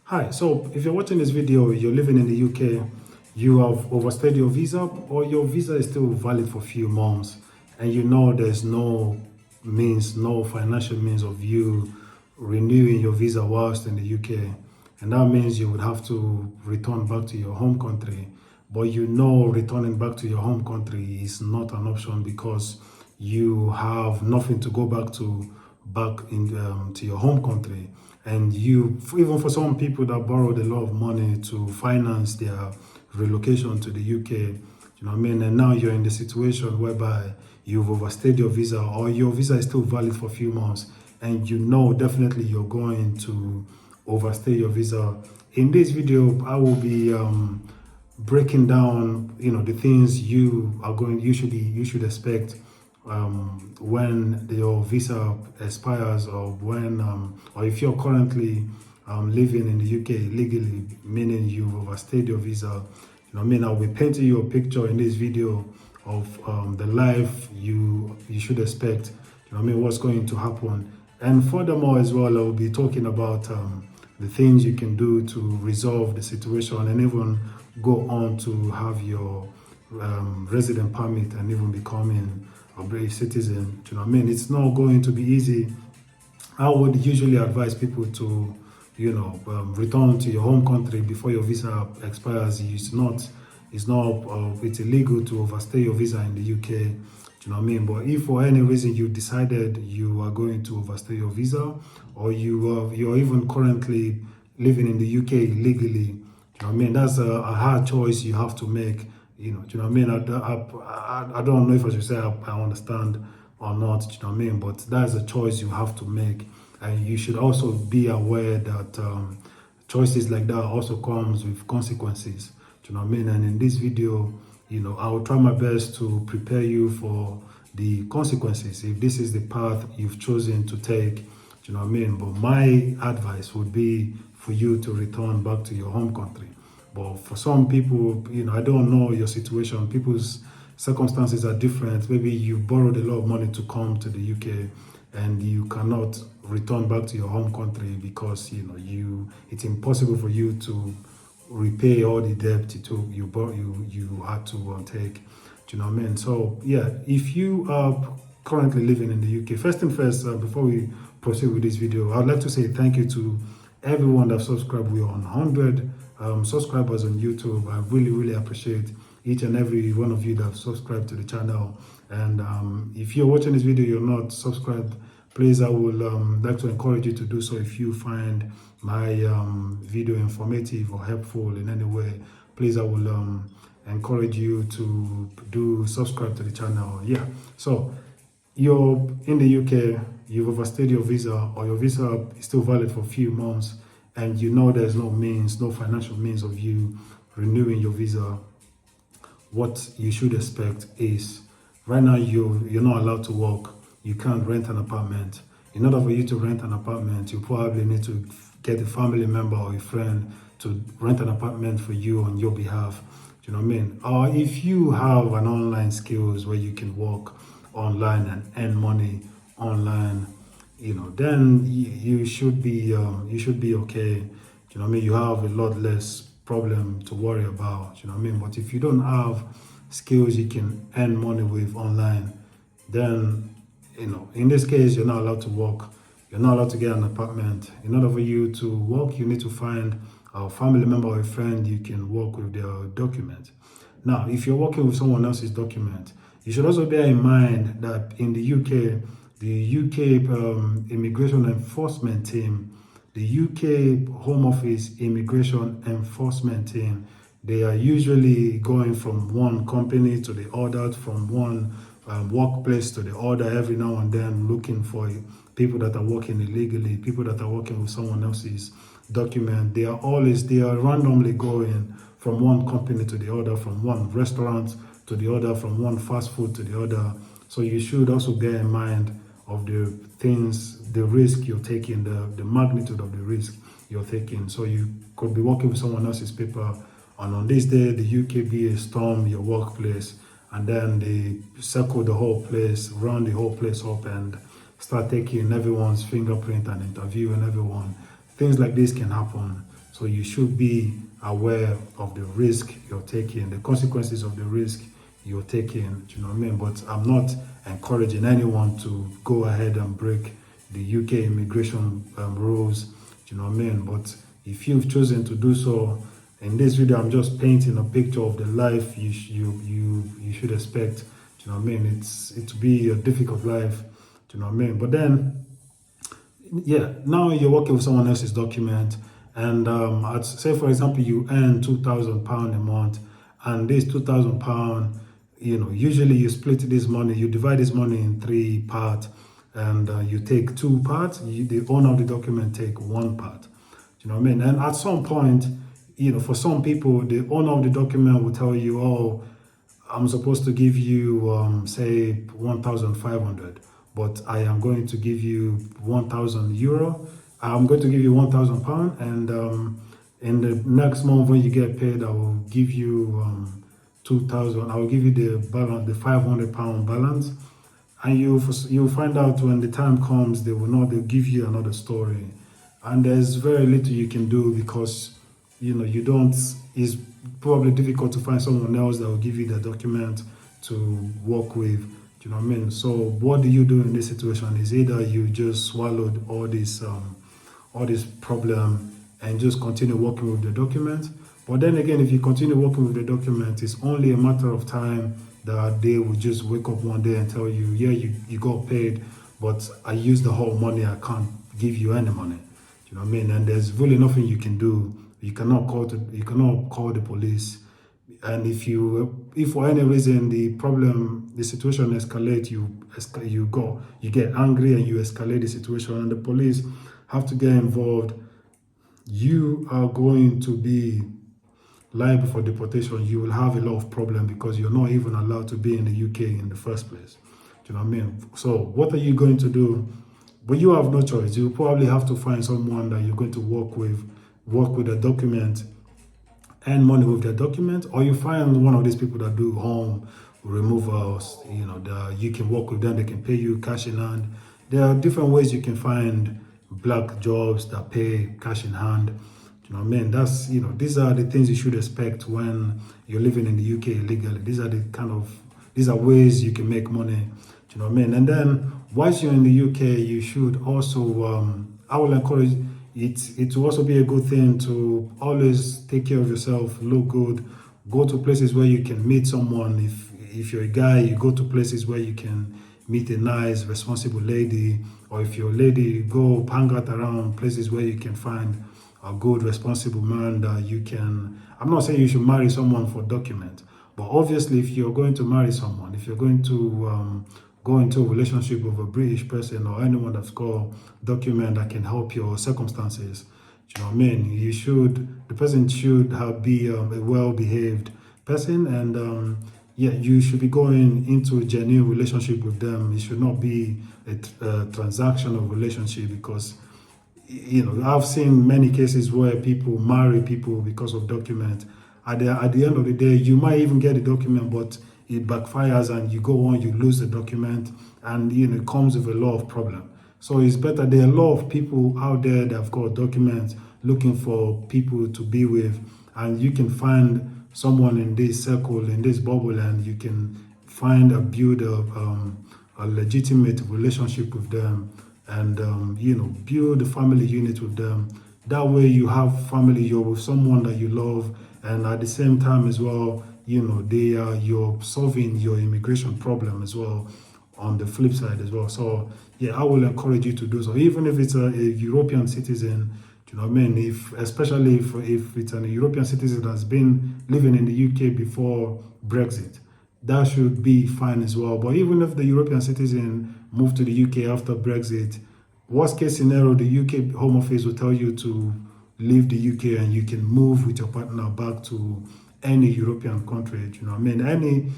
Hi, so if you're watching this video, you're living in the UK, you have overstayed your visa, or your visa is still valid for a few months, and you know there's no financial means of you renewing your visa whilst in the UK, and that means you would have to return back to your home country. But you know returning back to your home country is not an option because you have nothing to go back in to your home country. And you, even for some people that borrowed a lot of money to finance their relocation to the UK, you know what I mean, and now you're in the situation whereby you've overstayed your visa, or your visa is still valid for a few months, and you know definitely you're going to overstay your visa. In this video I will be breaking down, the things you should expect when your visa expires, or when or if you're currently living in the UK legally, meaning you've overstayed your visa. I'll be painting you a picture in this video of the life you should expect. What's going to happen. And furthermore as well, I will be talking about the things you can do to resolve the situation and even go on to have your resident permit and even becoming a British citizen. Do you know what I mean? It's not going to be easy. I would usually advise people to, return to your home country before your visa expires. It's illegal to overstay your visa in the UK. Do you know what I mean? But if for any reason you decided you are going to overstay your visa, or you're even currently living in the UK illegally, do you know what I mean? That's a hard choice you have to make. Do you know what I mean? I don't know if I should say I understand or not. Do you know what I mean? But that's a choice you have to make, and you should also be aware that choices like that also comes with consequences. Do you know what I mean? And in this video, I will try my best to prepare you for the consequences if this is the path you've chosen to take. Do you know what I mean? But my advice would be for you to return back to your home country. But for some people, I don't know your situation. People's circumstances are different. Maybe you borrowed a lot of money to come to the UK and you cannot return back to your home country because it's impossible for you to repay all the debt you had to take. Do you know what I mean? So yeah, if you are currently living in the UK, first thing first, before we proceed with this video, I'd like to say thank you to everyone that subscribed. We're on 100 subscribers on YouTube. I really appreciate each and every one of you that have subscribed to the channel. And if you're watching this video, you're not subscribed, please, I would like to encourage you to do so. If you find my video informative or helpful in any way, please, I will encourage you to subscribe to the channel. Yeah, so you're in the UK, you've overstayed your visa, or your visa is still valid for a few months, and you know there's no financial means of you renewing your visa. What you should expect is, right now you're not allowed to work. You can't rent an apartment. In order for you to rent an apartment, you probably need to get a family member or a friend to rent an apartment for you on your behalf. Do you know what I mean? Or if you have an online skills where you can work online and earn money online, then you should be okay. Do you know what I mean? You have a lot less problem to worry about. Do you know what I mean? But if you don't have skills you can earn money with online, then in this case, you're not allowed to work. You're not allowed to get an apartment. In order for you to work, you need to find a family member or a friend you can work with their document. Now, if you're working with someone else's document, you should also bear in mind that in the UK, the UK Immigration Enforcement Team, the UK Home Office Immigration Enforcement Team, they are usually going from one company to the other, from one workplace to the other every now and then, looking for people that are working illegally, people that are working with someone else's document. They are randomly going from one company to the other, from one restaurant to the other, from one fast food to the other. So you should also bear in mind of the risk you're taking, the magnitude of the risk you're taking. So you could be working with someone else's paper, and on this day, the UKBA storm your workplace, and then they circle the whole place, round the whole place up, and start taking everyone's fingerprint and interviewing everyone. Things like this can happen. So you should be aware of the risk you're taking, the consequences of the risk you're taking. Do you know what I mean? But I'm not encouraging anyone to go ahead and break the UK immigration rules. Do you know what I mean? But if you've chosen to do so, in this video, I'm just painting a picture of the life you should expect. Do you know what I mean? It'll be a difficult life. Do you know what I mean? But then, yeah, now you're working with someone else's document, and I'd say, for example, you earn £2,000 a month, and this £2,000, usually you split this money, you divide this money in three parts, and you take two parts. The owner of the document take one part. Do you know what I mean? And at some point, for some people, the owner of the document will tell you, oh, I'm supposed to give you, say, 1,500, but I am going to give you 1,000 euro. I'm going to give you 1,000 pound, and in the next month when you get paid, I will give you 2,000. I will give you the balance, the 500 pound balance, and you'll find out when the time comes, they'll give you another story, and there's very little you can do because you don't. It's probably difficult to find someone else that will give you the document to work with. Do you know what I mean? So what do you do in this situation? Is either you just swallowed all this problem and just continue working with the document. But then again, if you continue working with the document, it's only a matter of time that they will just wake up one day and tell you, yeah, you got paid, but I used the whole money, I can't give you any money. Do you know what I mean? And there's really nothing you can do. You cannot call the police. And if for any reason the situation escalates, you get angry and you escalate the situation, and the police have to get involved, you are going to be liable for deportation. You will have a lot of problems because you're not even allowed to be in the UK in the first place. Do you know what I mean? So what are you going to do? But you have no choice. You probably have to find someone that you're going to work with a document, earn money with their document, or you find one of these people that do home removals. You can work with them, they can pay you cash in hand. There are different ways you can find black jobs that pay cash in hand. Do you know what I mean? These are the things you should expect when you're living in the UK illegally. These are ways you can make money. Do you know what I mean? And then once you're in the UK, you should also, I will encourage it will also be a good thing to always take care of yourself, look good, go to places where you can meet someone. If you're a guy, you go to places where you can meet a nice, responsible lady, or if you're a lady, you go hang out around places where you can find a good, responsible man that you can. I'm not saying you should marry someone for document, but obviously, if you're going to marry someone, if you're going to go into a relationship with a British person or anyone that's got document that can help your circumstances, do you know what I mean? The person should be a well-behaved person, and you should be going into a genuine relationship with them. It should not be a transactional relationship because, I've seen many cases where people marry people because of document. At the end of the day, you might even get the document, but it backfires and you go on, you lose the document, and it comes with a lot of problem. So it's better. There are a lot of people out there that have got documents looking for people to be with, and you can find someone in this circle, in this bubble, and you can build a legitimate relationship with them, and build a family unit with them. That way you have family, you're with someone that you love, and at the same time as well, you're solving your immigration problem as well on the flip side as well. So yeah, I will encourage you to do so, even if it's a European citizen. Do you know what I mean? Especially if it's a European citizen that's been living in the UK before Brexit, that should be fine as well. But even if the European citizen moved to the UK after Brexit, worst case scenario, the UK Home Office will tell you to leave the UK and you can move with your partner back to any European country. Do you know what I mean?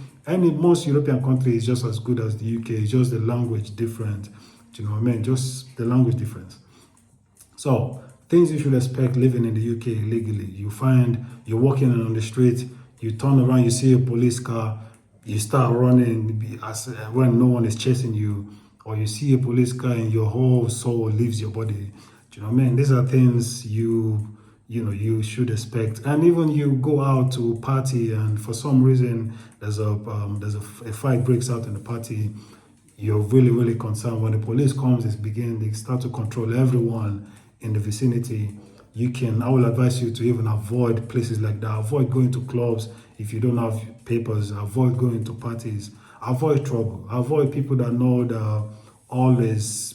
Most European country is just as good as the UK. It's just the language different. Do you know what I mean? Just the language difference. So things you should expect living in the UK illegally. You find you're walking on the street, you turn around, you see a police car, you start running when no one is chasing you, or you see a police car and your whole soul leaves your body. Do you know what I mean? These are things you you should expect. And even you go out to party, and for some reason a fight breaks out in the party, you're really, really concerned. When the police comes, they start to control everyone in the vicinity. I will advise you to even avoid places like that. Avoid going to clubs if you don't have papers. Avoid going to parties. Avoid trouble. Avoid people that know that always,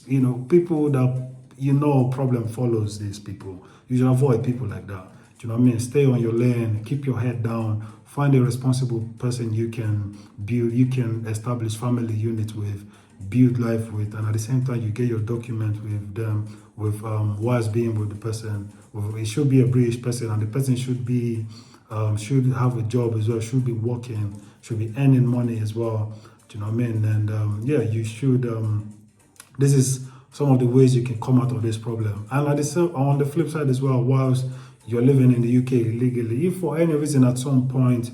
people that problem follows these people. You should avoid people like that. Do you know what I mean? Stay on your lane, keep your head down, find a responsible person you can establish family unit with, build life with, and at the same time you get your document with them, with what's being with the person. It should be a British person, and the person should have a job as well, should be working, should be earning money as well. Do you know what I mean? And you should. This is some of the ways you can come out of this problem. And on the flip side as well, whilst you're living in the UK illegally, if for any reason at some point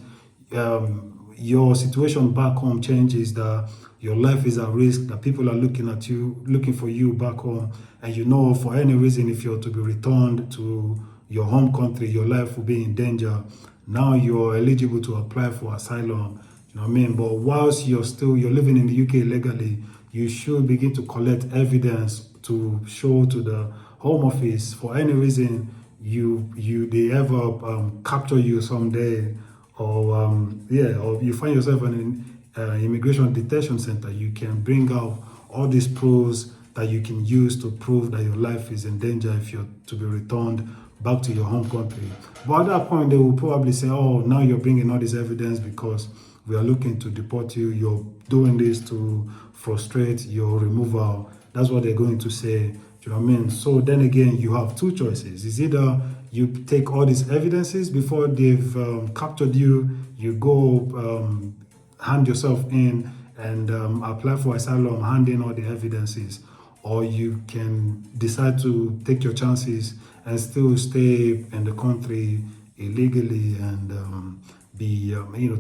your situation back home changes, that your life is at risk, that people are looking for you back home, and for any reason if you're to be returned to your home country, your life will be in danger. Now you're eligible to apply for asylum. You know what I mean? But whilst you're living in the UK legally, you should begin to collect evidence to show to the Home Office for any reason they ever capture you someday, or you find yourself in an immigration detention center. You can bring out all these proofs that you can use to prove that your life is in danger if you're to be returned back to your home country. But at that point, they will probably say, oh, now you're bringing all this evidence because we are looking to deport you. You're doing this to frustrate your removal. That's what they're going to say. Do you know what I mean? So then again, you have two choices. It's either you take all these evidences before they've captured you, you go hand yourself in and apply for asylum, hand in all the evidences, or you can decide to take your chances and still stay in the country illegally and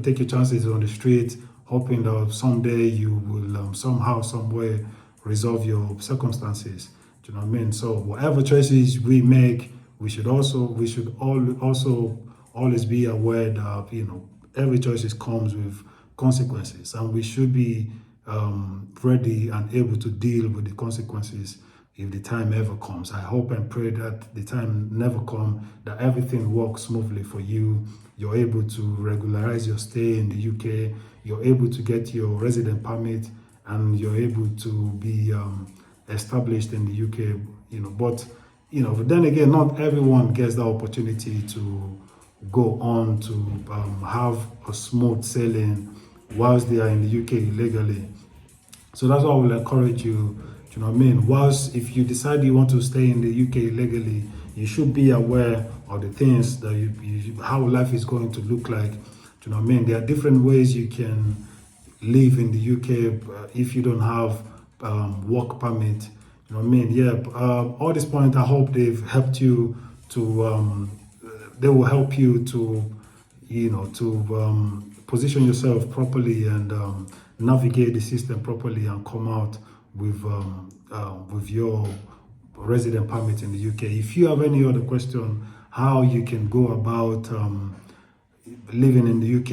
take your chances on the street, hoping that someday you will somehow, some way resolve your circumstances. Do you know what I mean? So whatever choices we make, we should also always be aware that every choice comes with consequences, and we should be ready and able to deal with the consequences if the time ever comes. I hope and pray that the time never comes, that everything works smoothly for you. You're able to regularize your stay in the UK, you're able to get your resident permit, and you're able to be established in the UK, but then again, not everyone gets the opportunity to go on to have a smooth sailing whilst they are in the UK illegally. So that's why I will encourage you. You know what I mean? Whilst if you decide you want to stay in the UK illegally, you should be aware of the things that how life is going to look like. Do you know what I mean? There are different ways you can live in the UK if you don't have work permit. You know what I mean? Yeah. All this point, I hope they've helped you to. They will help you to, position yourself properly and navigate the system properly and come out with your resident permit in the UK. If you have any other question, how you can go about living in the UK,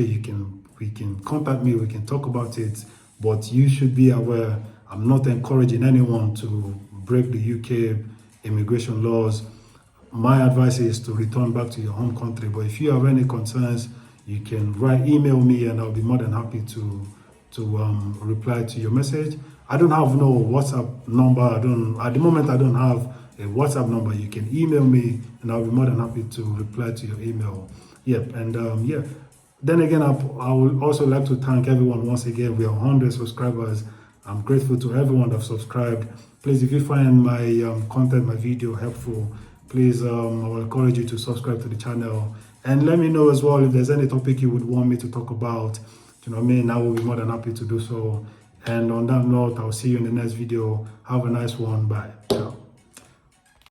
we can contact me. We can talk about it. But you should be aware, I'm not encouraging anyone to break the UK immigration laws. My advice is to return back to your home country. But if you have any concerns, you can email me, and I'll be more than happy to reply to your message. I don't have no WhatsApp number. At the moment, I don't have a WhatsApp number. You can email me, and I'll be more than happy to reply to your email. Yep, and Then again, I would also like to thank everyone once again. We are 100 subscribers. I'm grateful to everyone that subscribed. Please, if you find my content, my video helpful, please, I will encourage you to subscribe to the channel. And let me know as well if there's any topic you would want me to talk about. You know what I mean? I will be more than happy to do so. And on that note, I'll see you in the next video. Have a nice one. Bye. Ciao.